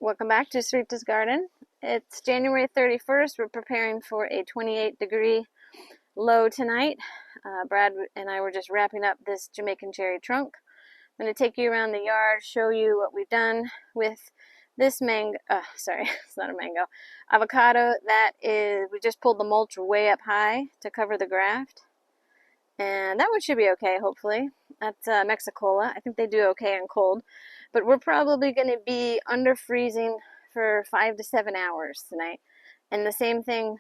Welcome back to Sarita's Garden. It's January 31st. We're preparing for a 28-degree low tonight. Brad and I were just wrapping up this Jamaican cherry trunk. I'm going to take you around the yard, show you what we've done with this mango. Sorry, it's not a mango. Avocado that is, we just pulled the mulch way up high to cover the graft. And that one should be okay, hopefully. That's Mexicola. I think they do okay in cold. But we're probably going to be under freezing for 5 to 7 hours tonight. And the same thing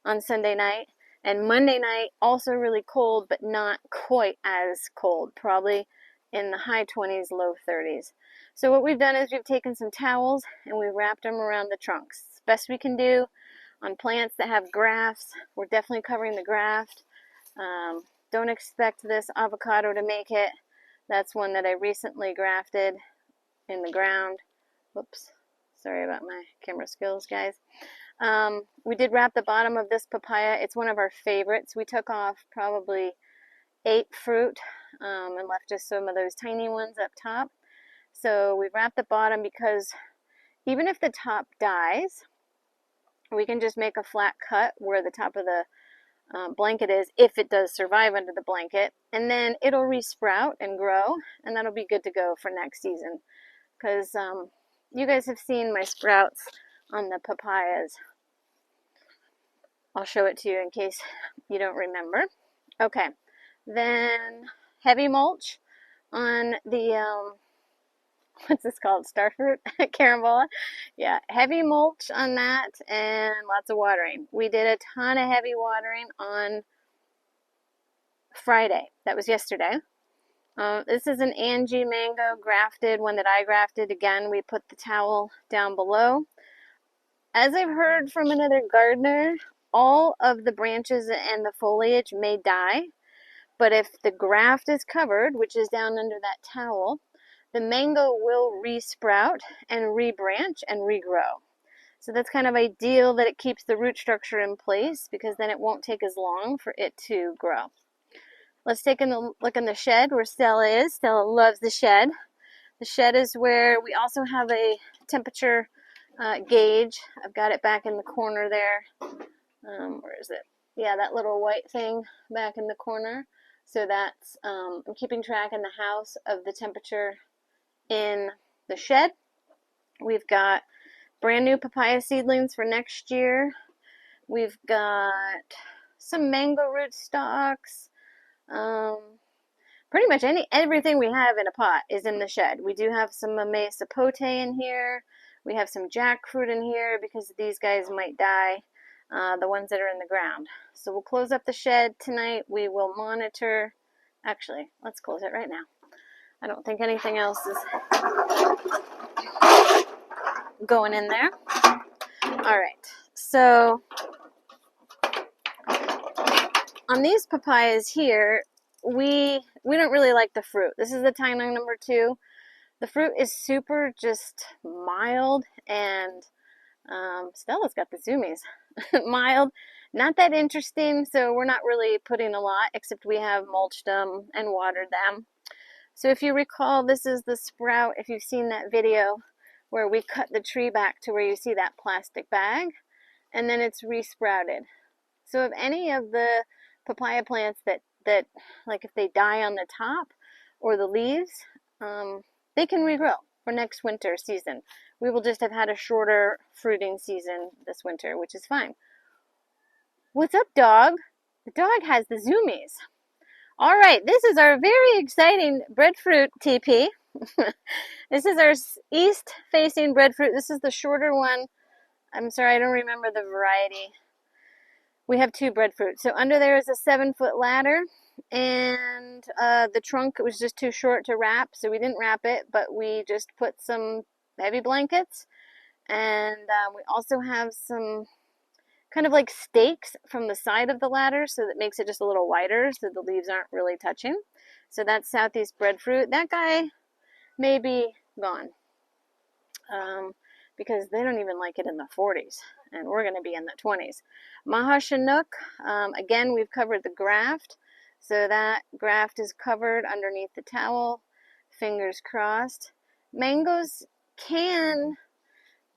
on Sunday night. And Monday night, also really cold, but not quite as cold. Probably in the high 20s, low 30s. So what we've done is we've taken some towels and we've wrapped them around the trunks. Best we can do on plants that have grafts. We're definitely covering the graft. Don't expect this avocado to make it. That's one that I recently grafted in the ground. Whoops, sorry about my camera skills, guys. We did wrap the bottom of this papaya. It's one of our favorites. We took off probably 8 fruit and left just some of those tiny ones up top. So we wrapped the bottom because even if the top dies, we can just make a flat cut where the top of the blanket is, if it does survive under the blanket, and then it'll resprout and grow, and that'll be good to go for next season, because you guys have seen my sprouts on the papayas. I'll show it to you in case you don't remember. Okay, then heavy mulch on the what's this called? Starfruit? Carambola? Yeah, heavy mulch on that and lots of watering. We did a ton of heavy watering on Friday. That was yesterday. This is an Angie mango grafted, one that I grafted. Again, we put the towel down below. As I've heard from another gardener, all of the branches and the foliage may die, but if the graft is covered, which is down under that towel, the mango will resprout and rebranch and regrow. So that's kind of ideal that it keeps the root structure in place, because then it won't take as long for it to grow. Let's take a look in the shed where Stella is. Stella loves the shed. The shed is where we also have a temperature gauge. I've got it back in the corner there. Where is it? Yeah, that little white thing back in the corner. So that's, I'm keeping track in the house of the temperature in the shed. We've got brand new papaya seedlings for next year. We've got some mango root stalks. Pretty much everything we have in a pot is in the shed. We do have some mamey sapote in here. We have some jackfruit in here because these guys might die, the ones that are in the ground. So we'll close up the shed tonight. We will monitor. Actually, let's close it right now. I don't think anything else is going in there. All right, so on these papayas here, we don't really like the fruit. This is the timeline number 2. The fruit is super just mild, and Stella's got the zoomies. Mild, not that interesting, so we're not really putting a lot, except we have mulched them and watered them. So if you recall, this is the sprout, if you've seen that video where we cut the tree back to where you see that plastic bag, and then it's resprouted. So if any of the papaya plants that like if they die on the top or the leaves, they can regrow for next winter season. We will just have had a shorter fruiting season this winter, which is fine. What's up, dog? The dog has the zoomies. All right, this is our very exciting breadfruit TP. This is our east-facing breadfruit. This is the shorter one. I'm sorry, I don't remember the variety. We have 2 breadfruit. So under there is a 7-foot ladder, and the trunk was just too short to wrap, so we didn't wrap it, but we just put some heavy blankets, and we also have some kind of like stakes from the side of the ladder, so that makes it just a little wider so the leaves aren't really touching. So that's southeast breadfruit. That guy may be gone because they don't even like it in the 40s, and we're going to be in the 20s. Maha Chinook, again, we've covered the graft, so that graft is covered underneath the towel. Fingers crossed. Mangoes can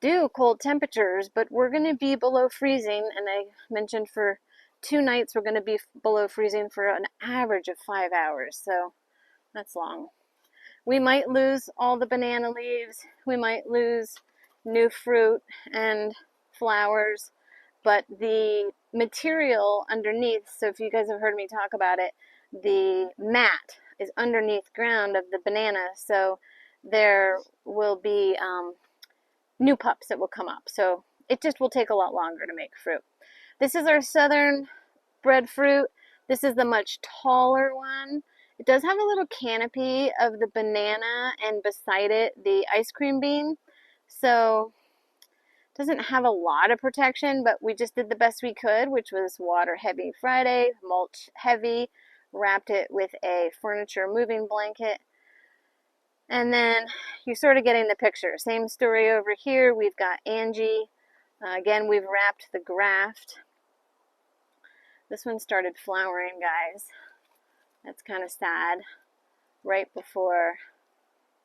do cold temperatures, but we're going to be below freezing, and I mentioned for 2 nights we're going to be below freezing for an average of 5 hours, so that's long. We might lose all the banana leaves, we might lose new fruit and flowers, but the material underneath, so if you guys have heard me talk about it, the mat is underneath ground of the banana, so there will be new pups that will come up. So it just will take a lot longer to make fruit. This is our southern breadfruit. This is the much taller one. It does have a little canopy of the banana and beside it the ice cream bean. So it doesn't have a lot of protection, but we just did the best we could, which was water heavy Friday, mulch heavy, wrapped it with a furniture moving blanket. And then you're sort of getting the picture. Same story over here. We've got Angie. Again, we've wrapped the graft. This one started flowering, guys. That's kind of sad. Right before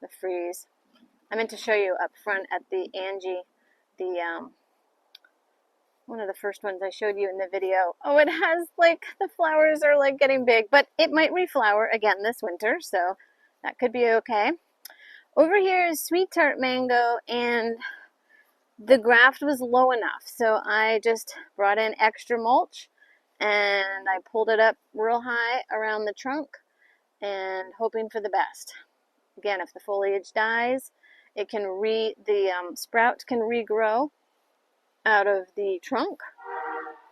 the freeze. I meant to show you up front at the Angie, one of the first ones I showed you in the video. Oh, it has like, the flowers are like getting big, but it might reflower again this winter, so that could be okay. Over here is sweet tart mango, and the graft was low enough, so I just brought in extra mulch and I pulled it up real high around the trunk and hoping for the best. Again, if the foliage dies, it can the sprout can regrow out of the trunk.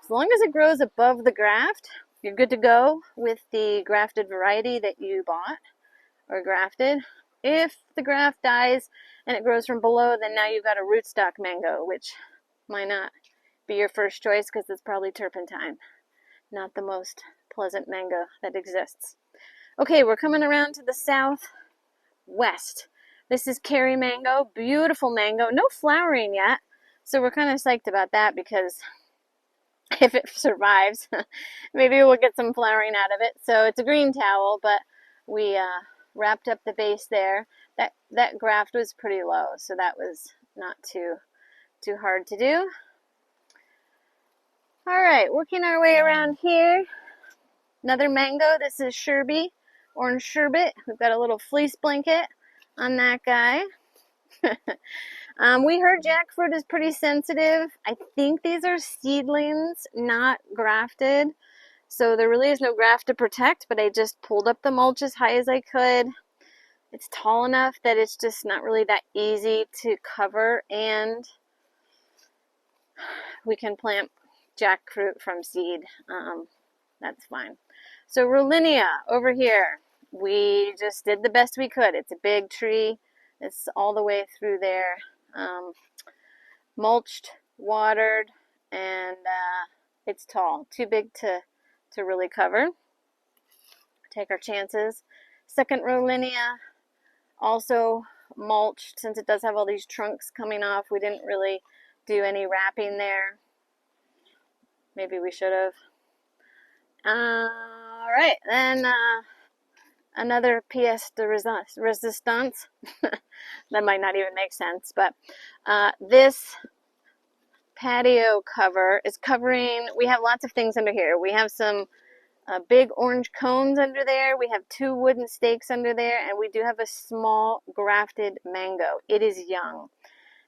As long as it grows above the graft, you're good to go with the grafted variety that you bought or grafted. If the graft dies and it grows from below, then now you've got a rootstock mango, which might not be your first choice because it's probably turpentine. Not the most pleasant mango that exists. Okay, we're coming around to the southwest. This is Kerry mango, beautiful mango, no flowering yet. So we're kind of psyched about that because if it survives, maybe we'll get some flowering out of it. So it's a green towel, but we wrapped up the base there. That graft was pretty low, so that was not too hard to do. All right, working our way around here. Another mango. This is Sherbet, orange sherbet. We've got a little fleece blanket on that guy. We heard jackfruit is pretty sensitive. I think these are seedlings, not grafted. So there really is no graft to protect, but I just pulled up the mulch as high as I could. It's tall enough that it's just not really that easy to cover, and we can plant jackfruit from seed. That's fine. So Rollinia over here, we just did the best we could. It's a big tree. It's all the way through there. Mulched, watered, and it's tall. Too big to really cover. Take our chances. Second Rollinia, also mulched. Since it does have all these trunks coming off, we didn't really do any wrapping there. Maybe we should have. All right, then another pièce de resistance. That might not even make sense, but this patio cover is covering, we have lots of things under here. We have some big orange cones under there. We have 2 wooden stakes under there, and we do have a small grafted mango. It is young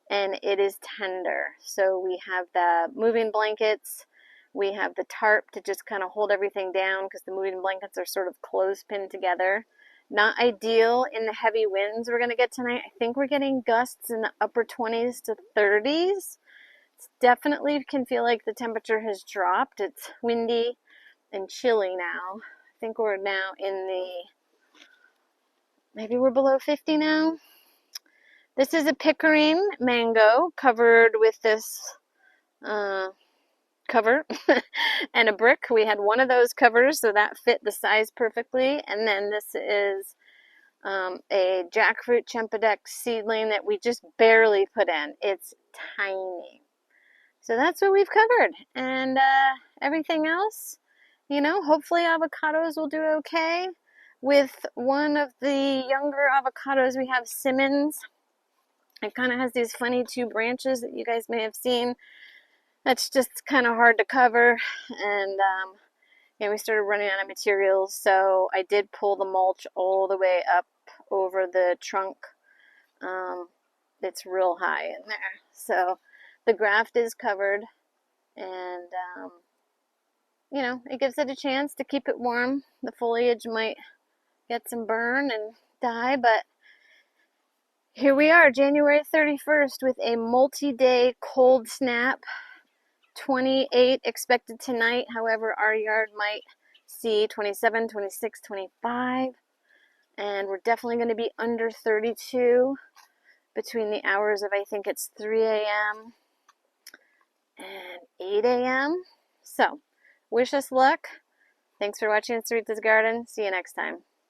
and it is tender. So we have the moving blankets. We have the tarp to just kind of hold everything down because the moving blankets are sort of close-pinned together. Not ideal in the heavy winds we're going to get tonight. I think we're getting gusts in the upper 20s to 30s. It's definitely can feel like the temperature has dropped. It's windy and chilly now. I think we're now maybe we're below 50 now. This is a Pickering mango covered with this cover and a brick. We had one of those covers, so that fit the size perfectly. And then this is a jackfruit Chempedex seedling that we just barely put in. It's tiny. So that's what we've covered. And everything else, hopefully avocados will do okay. With one of the younger avocados, we have Simmonds. It kind of has these funny two branches that you guys may have seen. That's just kind of hard to cover, and yeah, we started running out of materials, so I did pull the mulch all the way up over the trunk. It's real high in there, so the graft is covered, and you know, it gives it a chance to keep it warm. The foliage might get some burn and die, but here we are, January 31st, with a multi-day cold snap. 28 expected tonight. However, our yard might see 27, 26, 25. And we're definitely going to be under 32 between the hours of, I think it's 3 a.m. and 8 a.m. So, wish us luck. Thanks for watching Sarita's Garden. See you next time.